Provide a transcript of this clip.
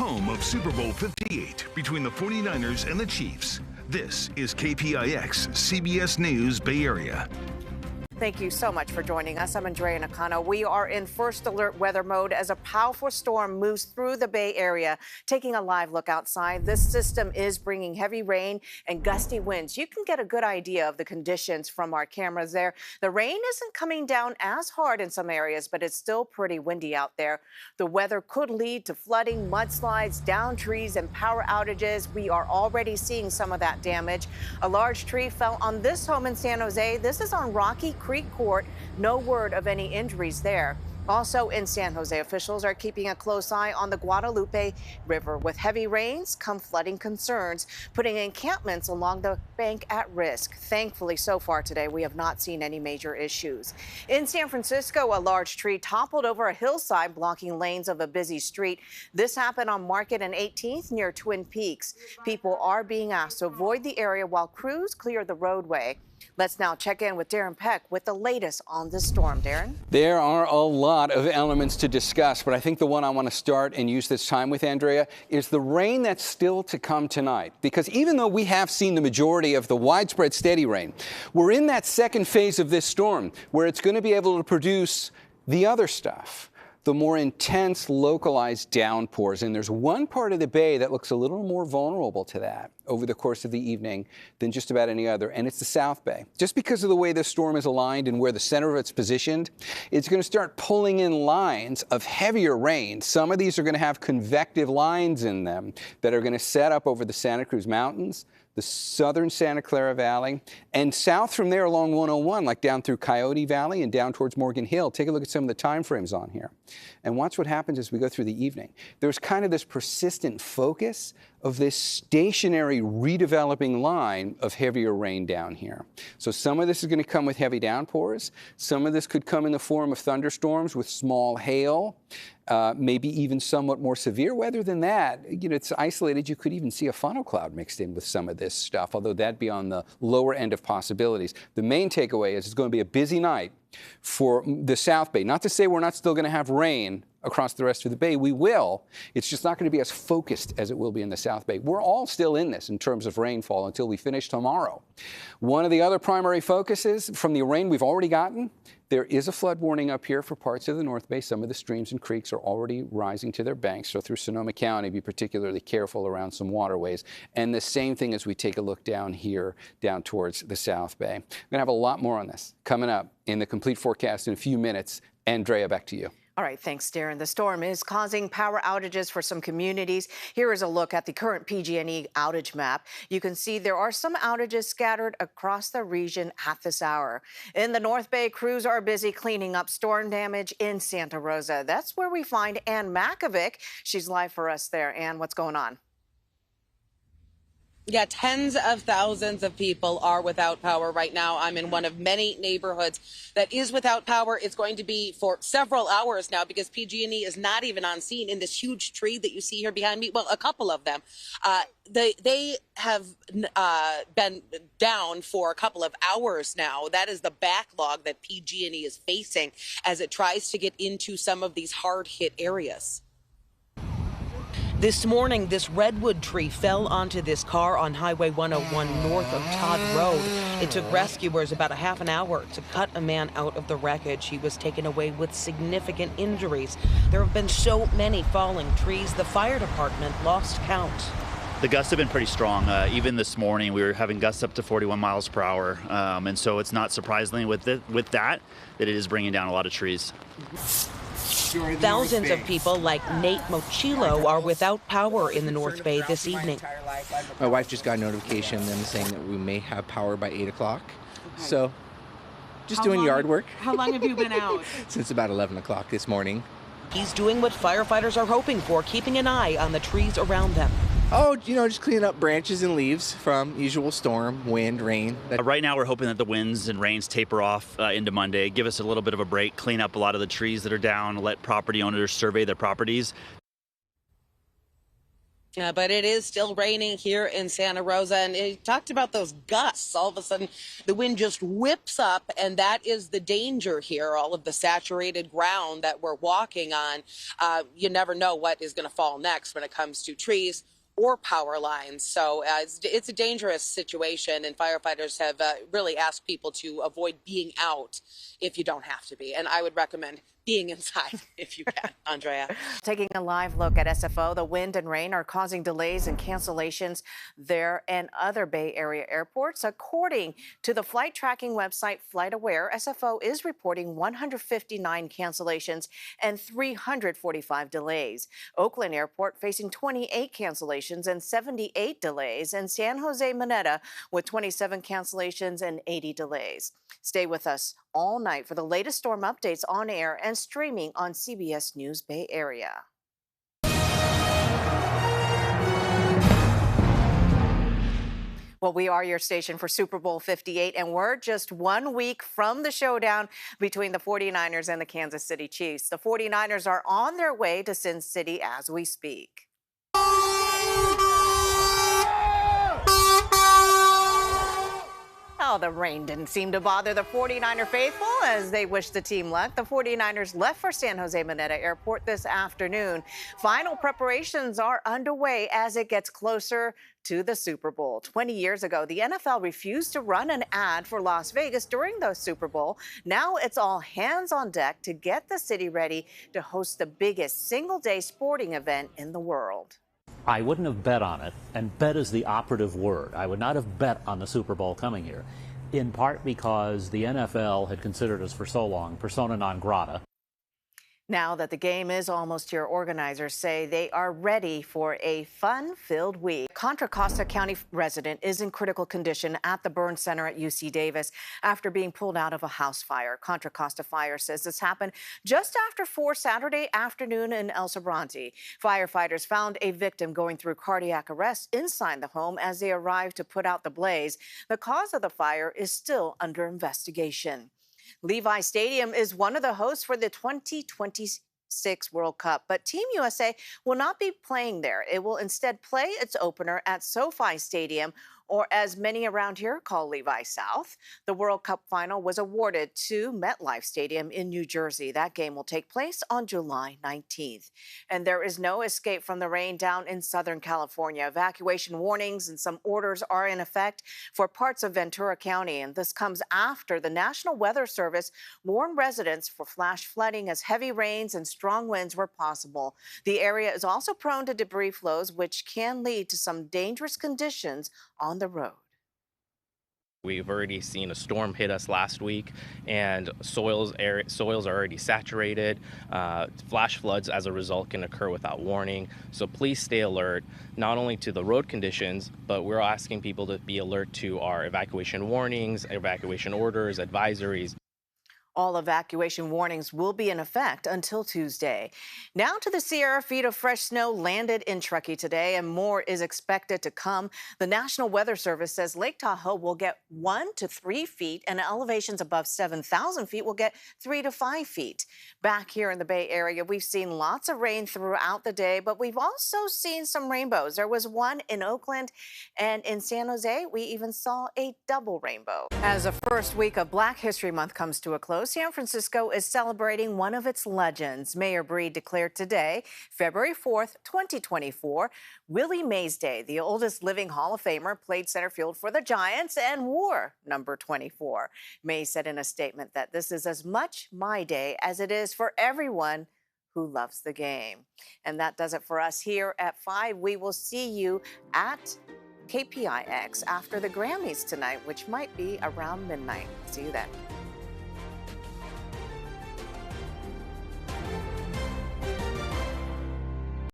home of Super Bowl 58 between the 49ers and the Chiefs. This is KPIX, CBS News Bay Area. Thank you so much for joining us. I'm Andrea Nakano. We are in first alert weather mode as a powerful storm moves through the Bay Area. Taking a live look outside, this system is bringing heavy rain and gusty winds. You can get a good idea of the conditions from our cameras there. The rain isn't coming down as hard in some areas, but it's still pretty windy out there. The weather could lead to flooding, mudslides, downed trees, and power outages. We are already seeing some of that damage. A large tree fell on this home in San Jose. This is on Rocky Creek Court. No word of any injuries there. Also in San Jose, officials are keeping a close eye on the Guadalupe River. With heavy rains come flooding concerns, putting encampments along the bank at risk. Thankfully, so far today, we have not seen any major issues. In San Francisco, a large tree toppled over a hillside, blocking lanes of a busy street. This happened on Market and 18th near Twin Peaks. People are being asked to avoid the area while crews clear the roadway. Let's now check in with Darren Peck with the latest on this storm. Darren? There are a lot of elements to discuss, but I think the one I want to start and use this time with, Andrea, is the rain that's still to come tonight. Because even though we have seen the majority of the widespread steady rain, we're in that second phase of this storm where it's going to be able to produce the other stuff, the more intense localized downpours. And there's one part of the bay that looks a little more vulnerable to that over the course of the evening than just about any other, and it's the South Bay. Just because of the way this storm is aligned and where the center of it's positioned, it's going to start pulling in lines of heavier rain. Some of these are going to have convective lines in them that are going to set up over the Santa Cruz Mountains, the southern Santa Clara Valley, and south from there along 101, like down through Coyote Valley and down towards Morgan Hill. Take a look at some of the time frames on here. And watch what happens as we go through the evening. There's kind of this persistent focus of this stationary redeveloping line of heavier rain down here. So some of this is going to come with heavy downpours. Some of this could come in the form of thunderstorms with small hail, maybe even somewhat more severe weather than that. You know, it's isolated. You could even see a funnel cloud mixed in with some of this stuff, although that'd be on the lower end of possibilities. The main takeaway is it's going to be a busy night for the South Bay. Not to say we're not still going to have rain across the rest of the bay. We will. It's just not going to be as focused as it will be in the South Bay. We're all still in this in terms of rainfall until we finish tomorrow. One of the other primary focuses from the rain we've already gotten, there is a flood warning up here for parts of the North Bay. Some of the streams and creeks are already rising to their banks. So through Sonoma County, be particularly careful around some waterways. And the same thing as we take a look down here, down towards the South Bay. I'm going to have a lot more on this coming up in the complete forecast in a few minutes. Andrea, back to you. All right, thanks, Darren. The storm is causing power outages for some communities. Here is a look at the current PG&E outage map. You can see there are some outages scattered across the region at this hour. In the North Bay, crews are busy cleaning up storm damage in Santa Rosa. That's where we find Ann Makovic. She's live for us there. Ann, what's going on? Yeah, tens of thousands of people are without power right now. I'm in one of many neighborhoods that is without power. It's going to be for several hours now because PG&E is not even on scene in this huge tree that you see here behind me. Well, a couple of them. They have been down for a couple of hours now. That is the backlog that PG&E is facing as it tries to get into some of these hard-hit areas. This morning, this redwood tree fell onto this car on Highway 101 north of Todd Road. It took rescuers about a half an hour to cut a man out of the wreckage. He was taken away with significant injuries. There have been so many falling trees, the fire department lost count. The gusts have been pretty strong. Even this morning, we were having gusts up to 41 miles per hour. And so it's not surprisingly with that it is bringing down a lot of trees. Thousands of people like Nate Mochillo are without power in the North Bay this evening. My wife just got a notification then saying that we may have power by 8 o'clock. So just doing yard work. How long have you been out? Since about 11 o'clock this morning. He's doing what firefighters are hoping for, keeping an eye on the trees around them. Oh, you know, just cleaning up branches and leaves from usual storm, wind, rain. Right now, we're hoping that the winds and rains taper off into Monday, give us a little bit of a break, clean up a lot of the trees that are down, let property owners survey their properties. But it is still raining here in Santa Rosa, and it talked about those gusts. All of a sudden, the wind just whips up, and that is the danger here. All of the saturated ground that we're walking on, you never know what is going to fall next when it comes to trees or power lines. So it's a dangerous situation, and firefighters have really asked people to avoid being out if you don't have to be. And I would recommend being inside if you can, Andrea. Taking a live look at SFO, the wind and rain are causing delays and cancellations there and other Bay Area airports. According to the flight tracking website FlightAware, SFO is reporting 159 cancellations and 345 delays. Oakland Airport facing 28 cancellations and 78 delays, and San Jose Mineta with 27 cancellations and 80 delays. Stay with us all night for the latest storm updates on air and streaming on CBS News Bay Area. Well, we are your station for Super Bowl 58, and we're just 1 week from the showdown between the 49ers and the Kansas City Chiefs. The 49ers are on their way to Sin City as we speak. Oh, the rain didn't seem to bother the 49er faithful as they wished the team luck. The 49ers left for San Jose Mineta Airport this afternoon. Final preparations are underway as it gets closer to the Super Bowl. 20 years ago, the NFL refused to run an ad for Las Vegas during the Super Bowl. Now it's all hands on deck to get the city ready to host the biggest single-day sporting event in the world. I wouldn't have bet on it, and bet is the operative word. I would not have bet on the Super Bowl coming here, in part because the NFL had considered us for so long persona non grata. Now that the game is almost here, organizers say they are ready for a fun-filled week. Contra Costa County resident is in critical condition at the burn center at UC Davis after being pulled out of a house fire. Contra Costa Fire says this happened just after 4 Saturday afternoon in El Sobrante. Firefighters found a victim going through cardiac arrest inside the home as they arrived to put out the blaze. The cause of the fire is still under investigation. Levi Stadium is one of the hosts for the 2026 World Cup, but Team USA will not be playing there. It will instead play its opener at SoFi Stadium, or as many around here call Levi South. The World Cup final was awarded to MetLife Stadium in New Jersey. That game will take place on July 19th. And there is no escape from the rain down in Southern California. Evacuation warnings and some orders are in effect for parts of Ventura County. And this comes after the National Weather Service warned residents for flash flooding as heavy rains and strong winds were possible. The area is also prone to debris flows, which can lead to some dangerous conditions on the road. We've already seen a storm hit us last week, and soils are already saturated. Flash floods as a result can occur without warning. So please stay alert, not only to the road conditions, but we're asking people to be alert to our evacuation warnings, evacuation orders, advisories. All evacuation warnings will be in effect until Tuesday. Now to the Sierra. Feet of fresh snow landed in Truckee today, and more is expected to come. The National Weather Service says Lake Tahoe will get 1 to 3 feet, and elevations above 7,000 feet will get 3 to 5 feet. Back here in the Bay Area, we've seen lots of rain throughout the day, but we've also seen some rainbows. There was one in Oakland, and in San Jose, we even saw a double rainbow. As the first week of Black History Month comes to a close, San Francisco is celebrating one of its legends. Mayor Breed declared today, February 4th, 2024, Willie Mays Day. The oldest living Hall of Famer played center field for the Giants and wore number 24. Mays said in a statement that this is as much my day as it is for everyone who loves the game. And that does it for us here at 5. We will see you at KPIX after the Grammys tonight, which might be around midnight. See you then.